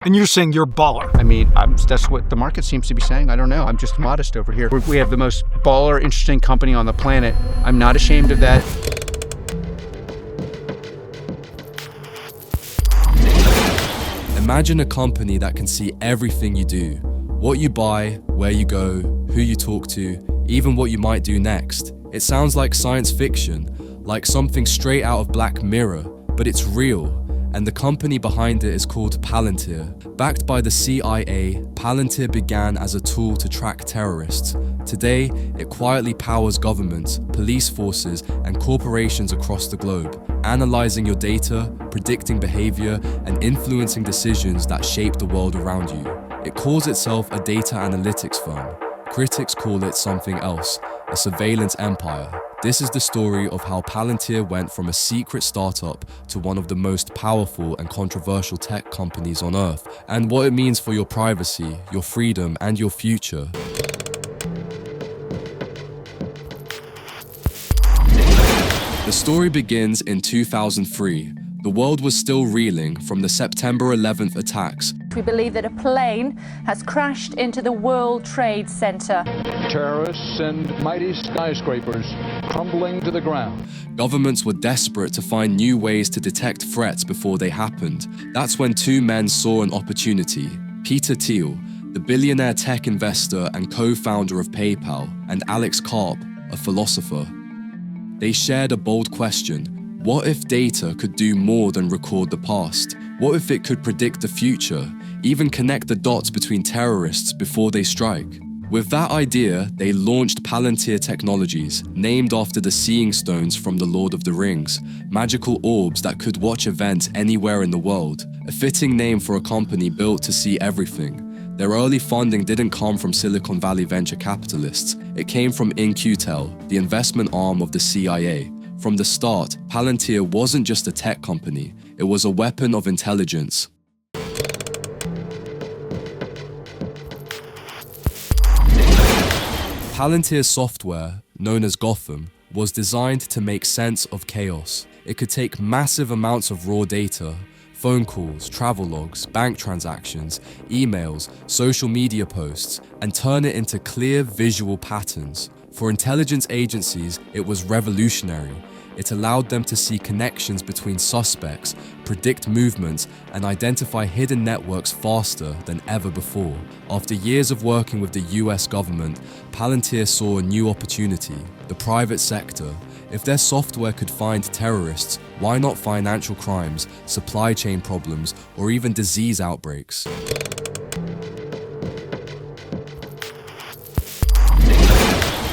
And you're saying you're baller. I mean, that's what the market seems to be saying. I don't know. I'm just modest over here. We have the most baller, interesting company on the planet. I'm not ashamed of that. Imagine a company that can see everything you do. What you buy, where you go, who you talk to, even what you might do next. It sounds like science fiction, like something straight out of Black Mirror, but it's real. And the company behind it is called Palantir. Backed by the CIA, Palantir began as a tool to track terrorists. Today, it quietly powers governments, police forces, and corporations across the globe, analyzing your data, predicting behavior, and influencing decisions that shape the world around you. It calls itself a data analytics firm. Critics call it something else, a surveillance empire. This is the story of how Palantir went from a secret startup to one of the most powerful and controversial tech companies on Earth, and what it means for your privacy, your freedom, and your future. The story begins in 2003. The world was still reeling from the September 11th attacks. We believe that a plane has crashed into the World Trade Center. Terrorists and mighty skyscrapers crumbling to the ground. Governments were desperate to find new ways to detect threats before they happened. That's when two men saw an opportunity. Peter Thiel, the billionaire tech investor and co-founder of PayPal, and Alex Karp, a philosopher. They shared a bold question. What if data could do more than record the past? What if it could predict the future, even connect the dots between terrorists before they strike? With that idea, they launched Palantir Technologies, named after the Seeing Stones from The Lord of the Rings, magical orbs that could watch events anywhere in the world, a fitting name for a company built to see everything. Their early funding didn't come from Silicon Valley venture capitalists. It came from In-Q-Tel, the investment arm of the CIA. From the start, Palantir wasn't just a tech company, it was a weapon of intelligence. Palantir's software, known as Gotham, was designed to make sense of chaos. It could take massive amounts of raw data, phone calls, travel logs, bank transactions, emails, social media posts, and turn it into clear visual patterns. For intelligence agencies, it was revolutionary. It allowed them to see connections between suspects, predict movements, and identify hidden networks faster than ever before. After years of working with the US government, Palantir saw a new opportunity: the private sector. If their software could find terrorists, why not financial crimes, supply chain problems, or even disease outbreaks?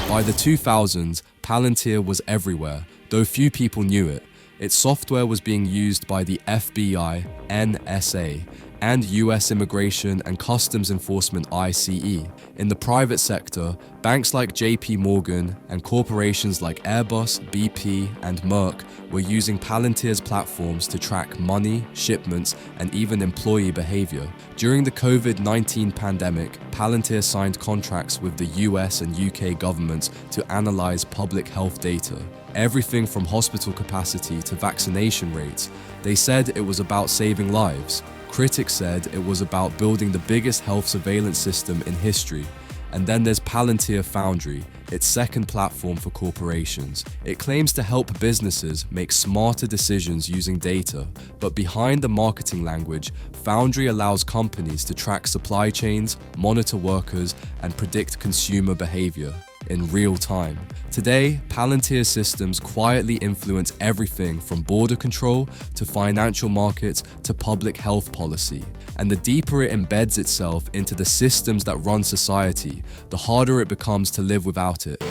By the 2000s, Palantir was everywhere, though few people knew it. Its software was being used by the FBI, NSA, and US Immigration and Customs Enforcement ICE. In the private sector, banks like JP Morgan and corporations like Airbus, BP, and Merck were using Palantir's platforms to track money, shipments, and even employee behavior. During the COVID-19 pandemic, Palantir signed contracts with the US and UK governments to analyze public health data. Everything from hospital capacity to vaccination rates. They said it was about saving lives. Critics said it was about building the biggest health surveillance system in history. And then there's Palantir Foundry, its second platform for corporations. It claims to help businesses make smarter decisions using data. But behind the marketing language, Foundry allows companies to track supply chains, monitor workers, and predict consumer behavior in real time. Today, Palantir systems quietly influence everything from border control to financial markets to public health policy. And the deeper it embeds itself into the systems that run society, the harder it becomes to live without it.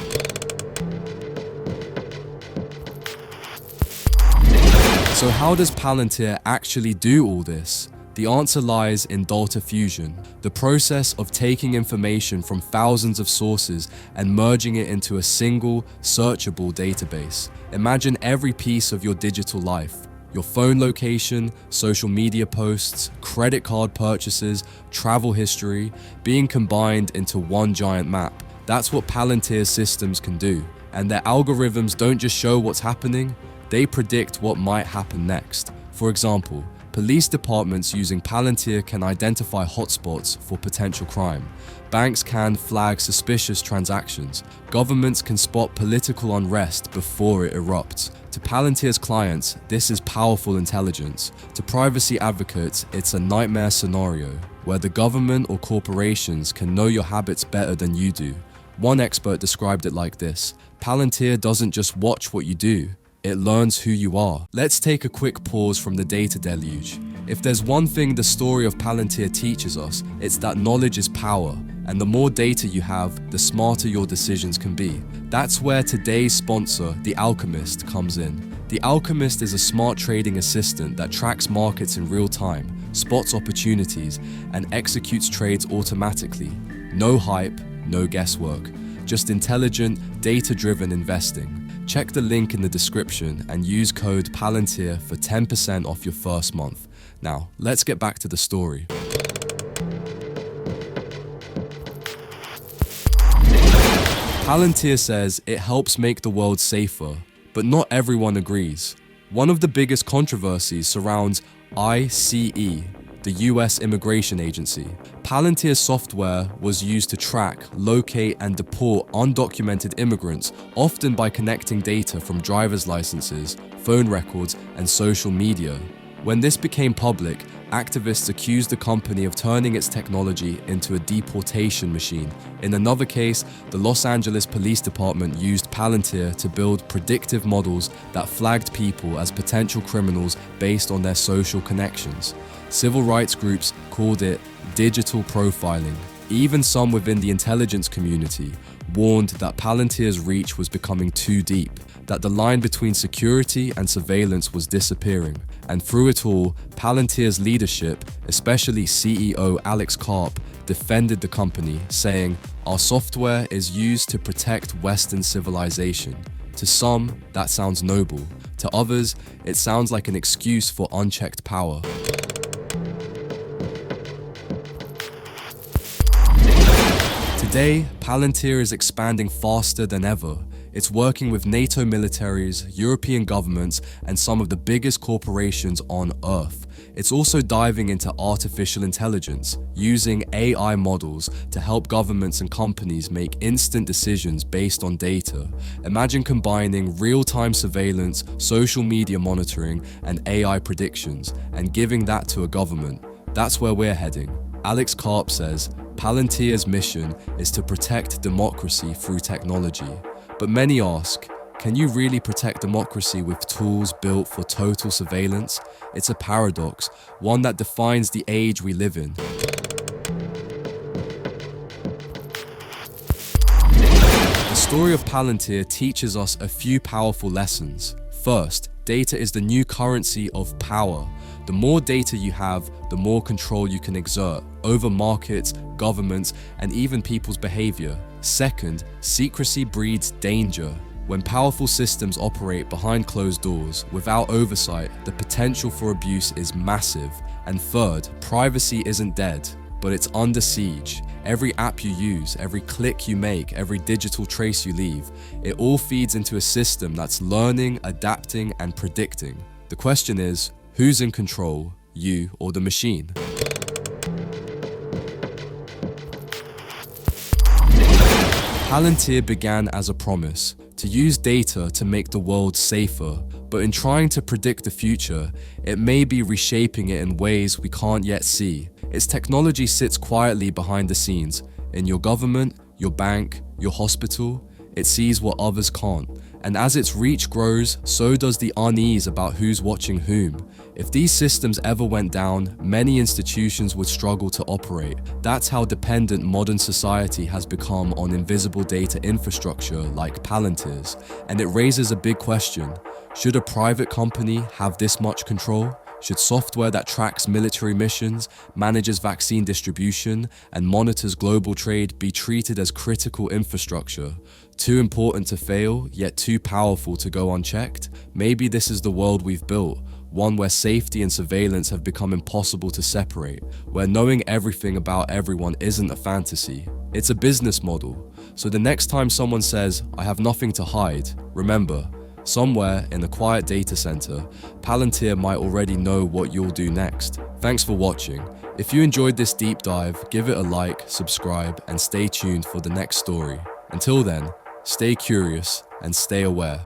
So how does Palantir actually do all this? The answer lies in data fusion, the process of taking information from thousands of sources and merging it into a single, searchable database. Imagine every piece of your digital life: your phone location, social media posts, credit card purchases, travel history, being combined into one giant map. That's what Palantir's systems can do. And their algorithms don't just show what's happening, they predict what might happen next. For example, Police departments using Palantir can identify hotspots for potential crime. Banks can flag suspicious transactions. Governments can spot political unrest before it erupts. To Palantir's clients, this is powerful intelligence. To privacy advocates, it's a nightmare scenario where the government or corporations can know your habits better than you do. One expert described it like this: Palantir doesn't just watch what you do, it learns who you are. Let's take a quick pause from the data deluge. If there's one thing the story of Palantir teaches us, it's that knowledge is power, and the more data you have, the smarter your decisions can be. That's where today's sponsor, The Alchemist, comes in. The Alchemist is a smart trading assistant that tracks markets in real time, spots opportunities, and executes trades automatically. No hype, no guesswork, just intelligent, data-driven investing. Check the link in the description and use code Palantir for 10% off your first month. Now, let's get back to the story. Palantir says it helps make the world safer, but not everyone agrees. One of the biggest controversies surrounds ICE, the US Immigration Agency. Palantir's software was used to track, locate, and deport undocumented immigrants, often by connecting data from driver's licenses, phone records, and social media. When this became public, activists accused the company of turning its technology into a deportation machine. In another case, the Los Angeles Police Department used Palantir to build predictive models that flagged people as potential criminals based on their social connections. Civil rights groups called it digital profiling. Even some within the intelligence community warned that Palantir's reach was becoming too deep, that the line between security and surveillance was disappearing. And through it all, Palantir's leadership, especially CEO Alex Karp, defended the company, saying, "Our software is used to protect Western civilization." To some, that sounds noble. To others, it sounds like an excuse for unchecked power. Today, Palantir is expanding faster than ever. It's working with NATO militaries, European governments, and some of the biggest corporations on Earth. It's also diving into artificial intelligence, using AI models to help governments and companies make instant decisions based on data. Imagine combining real-time surveillance, social media monitoring, and AI predictions, and giving that to a government. That's where we're heading. Alex Karp says, Palantir's mission is to protect democracy through technology. But many ask, can you really protect democracy with tools built for total surveillance? It's a paradox, one that defines the age we live in. The story of Palantir teaches us a few powerful lessons. First, data is the new currency of power. The more data you have, the more control you can exert over markets, governments, and even people's behavior. Second, secrecy breeds danger. When powerful systems operate behind closed doors, without oversight, the potential for abuse is massive. And third, privacy isn't dead, but it's under siege. Every app you use, every click you make, every digital trace you leave, it all feeds into a system that's learning, adapting, and predicting. The question is, who's in control, you or the machine? Palantir began as a promise to use data to make the world safer, but in trying to predict the future, it may be reshaping it in ways we can't yet see. Its technology sits quietly behind the scenes, in your government, your bank, your hospital. It sees what others can't. And as its reach grows, so does the unease about who's watching whom. If these systems ever went down, many institutions would struggle to operate. That's how dependent modern society has become on invisible data infrastructure like Palantir's. And it raises a big question. Should a private company have this much control? Should software that tracks military missions, manages vaccine distribution, and monitors global trade be treated as critical infrastructure? Too important to fail, yet too powerful to go unchecked? Maybe this is the world we've built, one where safety and surveillance have become impossible to separate, where knowing everything about everyone isn't a fantasy, it's a business model. So the next time someone says, "I have nothing to hide," remember, Somewhere in a quiet data center, Palantir might already know what you'll do next. Thanks for watching. If you enjoyed this deep dive, give it a like, subscribe, and stay tuned for the next story. Until then, stay curious and stay aware.